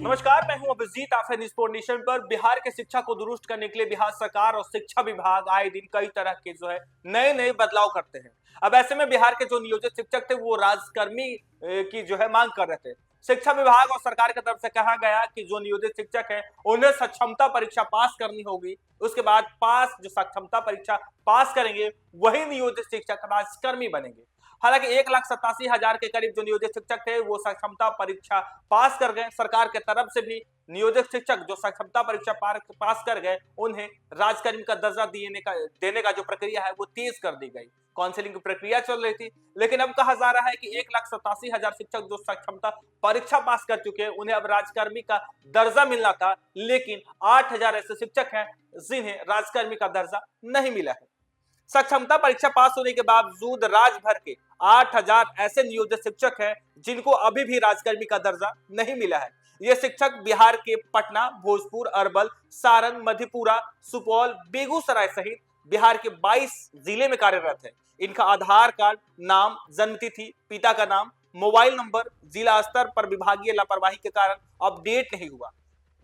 नमस्कार, मैं हूं अभिजीत। आप है न्यूज़ नेशन पर। बिहार के शिक्षा को दुरुस्त करने के लिए बिहार सरकार और शिक्षा विभाग आए दिन कई तरह के नए नए बदलाव करते हैं। अब ऐसे में बिहार के जो नियोजित शिक्षक थे वो राजकर्मी की मांग कर रहे थे। शिक्षा विभाग और सरकार की तरफ से कहा गया कि जो नियोजित शिक्षक है उन्हें सक्षमता परीक्षा पास करनी होगी। उसके बाद जो सक्षमता परीक्षा पास करेंगे वही नियोजित शिक्षक राजकर्मी बनेंगे। हालांकि 1,87,000 के करीब जो नियोजित शिक्षक थे वो सक्षमता परीक्षा पास कर गए। सरकार के तरफ से भी नियोजित शिक्षक जो सक्षमता परीक्षा पास कर गए उन्हें राजकर्मी का दर्जा देने का जो प्रक्रिया है वो तेज कर दी गई। काउंसलिंग की प्रक्रिया चल रही थी, लेकिन अब कहा जा रहा है कि 1,87,000 शिक्षक जो सक्षमता परीक्षा पास कर चुके हैं उन्हें अब राजकर्मी का दर्जा मिलना था, लेकिन 8,000 ऐसे शिक्षक हैं जिन्हें राजकर्मी का दर्जा नहीं मिला है। सक्षमता परीक्षा पास होने के बावजूद राज्य भर के 8,000 ऐसे नियोजित शिक्षक हैं जिनको अभी भी राजकर्मी का दर्जा नहीं मिला है। ये शिक्षक बिहार के पटना, भोजपुर, अरवल, सारण, मधेपुरा, सुपौल, बेगूसराय सहित बिहार के 22 जिले में कार्यरत है। इनका आधार कार्ड, नाम, जन्मतिथि, पिता का नाम, मोबाइल नंबर जिला स्तर पर विभागीय लापरवाही के कारण अपडेट नहीं हुआ।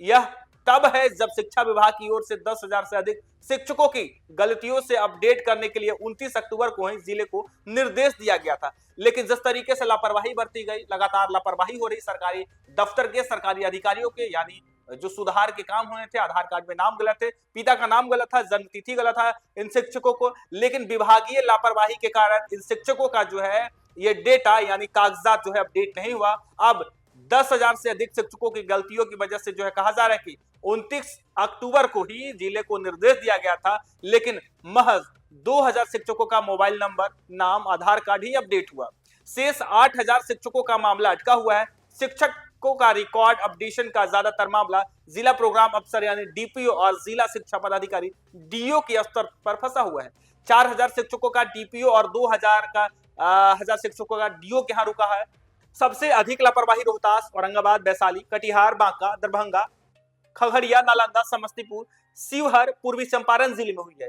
यह तब है जब शिक्षा विभाग की ओर से 10,000 से अधिक शिक्षकों की गलतियों से अपडेट करने के लिए 29 अक्टूबर को ही जिले को निर्देश दिया गया था। लेकिन जिस तरीके से लापरवाही बरती गई, लगातार लापरवाही हो रही सरकारी दफ्तर के सरकारी अधिकारियों के, यानी जो सुधार के काम होने थे, आधार कार्ड में नाम गलत थे, पिता का नाम गलत था, जन्मतिथि गलत था इन शिक्षकों को, लेकिन विभागीय लापरवाही के कारण इन शिक्षकों का ये डेटा यानी कागजात अपडेट नहीं हुआ। अब 10,000 से अधिक शिक्षकों की गलतियों की वजह से कहा जा रहा है कि 29 अक्टूबर को ही जिले को निर्देश दिया गया था, लेकिन महज 2,000 शिक्षकों का मोबाइल नंबर, नाम, आधार कार्ड ही अपडेट हुआ। शेष 8,000 शिक्षकों का मामला अटका हुआ है। शिक्षकों का रिकॉर्ड अपडेशन का ज्यादातर मामला जिला प्रोग्राम अफसर यानी डीपीओ और जिला शिक्षा पदाधिकारी डीओ के स्तर पर फंसा हुआ है। 4,000 शिक्षकों का डीपीओ और 2,000 शिक्षकों का डीओ के यहाँ रुका है। सबसे अधिक लापरवाही रोहतास, औरंगाबाद, वैशाली, कटिहार, बांका, दरभंगा, खगड़िया, नालंदा, समस्तीपुर, शिवहर, पूर्वी चंपारण जिले में हुई है।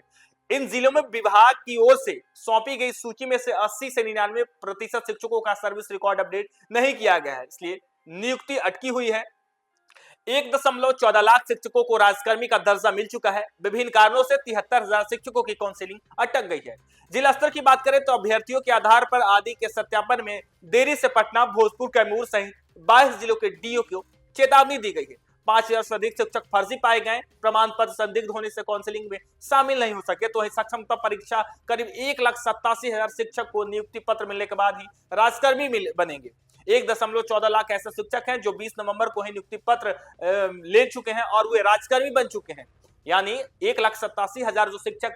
इन जिलों में विभाग की ओर से सौंपी गई सूची में से 80 से 99% शिक्षकों का सर्विस रिकॉर्ड अपडेट नहीं किया गया है, इसलिए नियुक्ति अटकी हुई है। 1.14 लाख शिक्षकों को राजकर्मी का दर्जा मिल चुका है। विभिन्न कारणों से 73,000 शिक्षकों की काउंसलिंग अटक गई है। जिला स्तर की बात करें तो अभ्यर्थियों के आधार पर आदि के सत्यापन में देरी से पटना, भोजपुर, कैमूर सहित 22 जिलों के डीओ को चेतावनी दी गई है। 5,000 से अधिक शिक्षक फर्जी पाए गए। प्रमाण पत्र संदिग्ध होने से काउंसलिंग में शामिल नहीं हो सके। तो सक्षमता परीक्षा करीब 1,87,000 शिक्षक को नियुक्ति पत्र मिलने के बाद ही राजकर्मी बनेंगे। 1.14 लाख ऐसे शिक्षक हैं जो 20 नवंबर को ही नियुक्ति पत्र ले चुके हैं और वे राजकर्मी बन चुके हैं। यानी 1,87,000 जो शिक्षक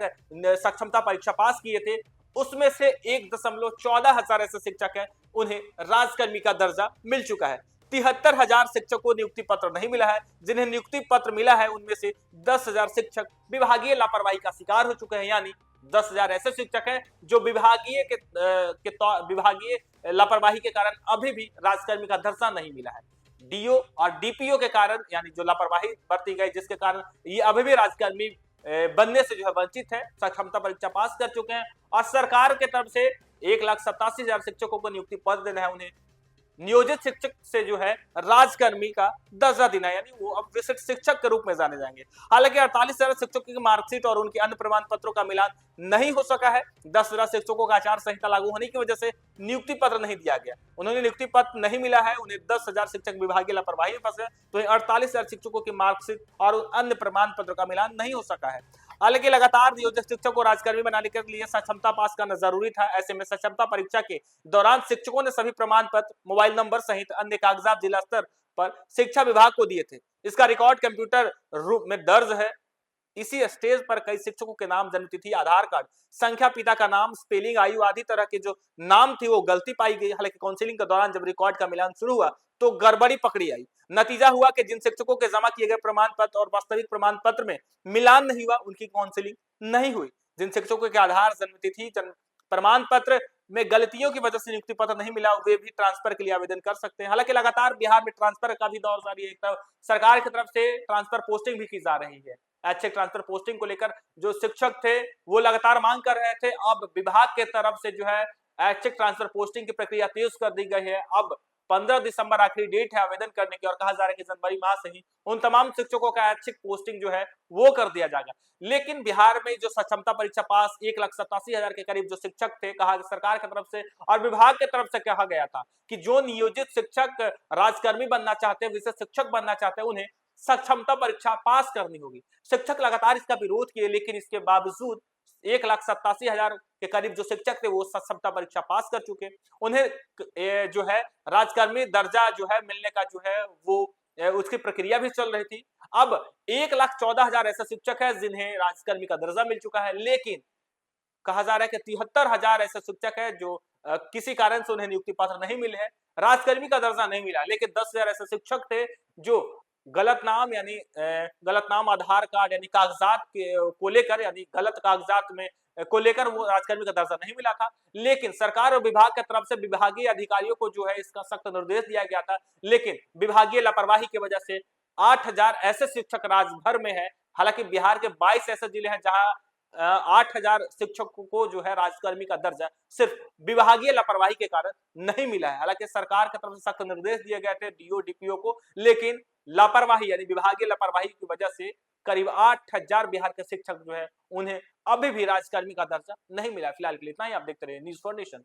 सक्षमता परीक्षा पास किए थे उसमें से 1.14 ऐसे शिक्षक हैं उन्हें राजकर्मी का दर्जा मिल चुका है। 73,000 शिक्षकों को नियुक्ति पत्र नहीं मिला है। जिन्हें नियुक्ति पत्र मिला है उनमें से 10,000 शिक्षक विभागीय लापरवाही का शिकार हो चुके हैं। यानी 10,000 ऐसे शिक्षक हैं जो विभागीय लापरवाही के कारण अभी भी राजकर्मी का दर्जा नहीं मिला है। डीओ और डीपीओ के कारण यानी जो लापरवाही बरती गई जिसके कारण ये अभी भी राजकर्मी बनने से वंचित है। सक्षमता परीक्षा पास कर चुके हैं और सरकार की तरफ से 1,87,000 शिक्षकों को नियुक्ति पत्र देना है। उन्हें नियोजित शिक्षक से राजकर्मी का दर्जा देना, यानी वो अब विशिष्ट शिक्षक के रूप में जाने जाएंगे। हालांकि 48,000 शिक्षकों की मार्कशीट और उनके अन्य प्रमाण पत्रों का मिलान नहीं हो सका है। 10,000 शिक्षकों का आचार संहिता लागू होने की वजह से नियुक्ति पत्र नहीं दिया गया। उन्होंने नियुक्ति पत्र नहीं मिला है। उन्हें 10,000 शिक्षक विभागीय लापरवाही में फंसे, तो 48,000 शिक्षकों की मार्कशीट और अन्य प्रमाण पत्रों का मिलान नहीं हो सका है। हालांकि लगातार नियोजित शिक्षक को राजकर्मी बनाने के लिए सक्षमता पास करना जरूरी था। ऐसे में सक्षमता परीक्षा के दौरान शिक्षकों ने सभी प्रमाण पत्र, मोबाइल नंबर सहित अन्य कागजात जिला स्तर पर शिक्षा विभाग को दिए थे। इसका रिकॉर्ड कंप्यूटर रूप में दर्ज है। इसी स्टेज पर कई शिक्षकों के नाम, जन्मतिथि, आधार कार्ड संख्या, पिता का नाम, स्पेलिंग, आयु आदि तरह के जो नाम थी वो गलती पाई गई। हालांकि काउंसलिंग के दौरान जब रिकॉर्ड का मिलान शुरू हुआ तो गड़बड़ी पकड़ी आई। नतीजा हुआ कि जिन शिक्षकों के जमा किए गए प्रमाण पत्र और वास्तविक प्रमाण पत्र में मिलान नहीं हुआ, उनकी काउंसलिंग नहीं हुई। जिन शिक्षकों के आधार, जन्मतिथि, प्रमाण पत्र में गलतियों की वजह से नियुक्ति पत्र नहीं मिला, वे भी ट्रांसफर के लिए आवेदन कर सकते हैं। हालांकि लगातार बिहार में ट्रांसफर का भी दौर जारी है। एक सरकार की तरफ से ट्रांसफर पोस्टिंग भी की जा रही है। ऐच्छिक ट्रांसफर पोस्टिंग को लेकर जो शिक्षक थे वो लगातार मांग कर रहे थे। अब विभाग के तरफ से ऐच्छिक ट्रांसफर पोस्टिंग की प्रक्रिया तेज कर दी गई है। अब 15 दिसंबर आखिरी डेट है आवेदन करने की और कहा जा रहा है कि जनवरी माह से ही उन तमाम शिक्षकों का ऐच्छिक पोस्टिंग जो है वो कर दिया जाएगा। लेकिन बिहार में जो सक्षमता परीक्षा पास 1,87,000 के करीब जो शिक्षक थे, कहा सरकार की तरफ से और विभाग की तरफ से कहा गया था कि जो नियोजित शिक्षक राजकर्मी बनना चाहते हैं, विशेष शिक्षक बनना चाहते हैं, उन्हें सक्षमता परीक्षा पास करनी होगी। शिक्षक लगातार इसका विरोध किए, लेकिन इसके बावजूद 1,87,000 के करीब जो शिक्षक थे वो सक्षमता परीक्षा पास कर चुके। उन्हें जो है राजकर्मी दर्जा जो है मिलने का जो है वो उसकी प्रक्रिया भी चल रही थी। अब 1,14,000 ऐसे शिक्षक है जिन्हें राजकर्मी का दर्जा मिल चुका है, लेकिन कहा जा रहा है कि 73,000 ऐसे शिक्षक है जो किसी कारण से उन्हें नियुक्ति पत्र नहीं मिले हैं, राजकर्मी का दर्जा नहीं मिला। लेकिन 10,000 ऐसे शिक्षक थे जो गलत नाम यानी गलत नाम, आधार कार्ड यानी कागजात को लेकर यानी गलत कागजात में को लेकर वो राजकर्मी का दर्जा नहीं मिला था। लेकिन सरकार और विभाग की तरफ से विभागीय अधिकारियों को जो है इसका सख्त निर्देश दिया गया था, लेकिन विभागीय लापरवाही की वजह से 8,000 ऐसे शिक्षक राज्य भर में है। हालांकि बिहार के 22 ऐसे जिले हैं जहां 8,000 शिक्षकों को जो है राजकर्मी का दर्जा सिर्फ विभागीय लापरवाही के कारण नहीं मिला है। हालांकि सरकार की तरफ से सख्त निर्देश दिए गए थे डीओ डीपीओ को, लेकिन लापरवाही यानी विभागीय लापरवाही की वजह से करीब 8,000 बिहार के शिक्षक जो है उन्हें अभी भी राजकर्मी का दर्जा नहीं मिला। फिलहाल के लिए इतना ही। आप देखते रहिए न्यूज़ फॉर नेशन।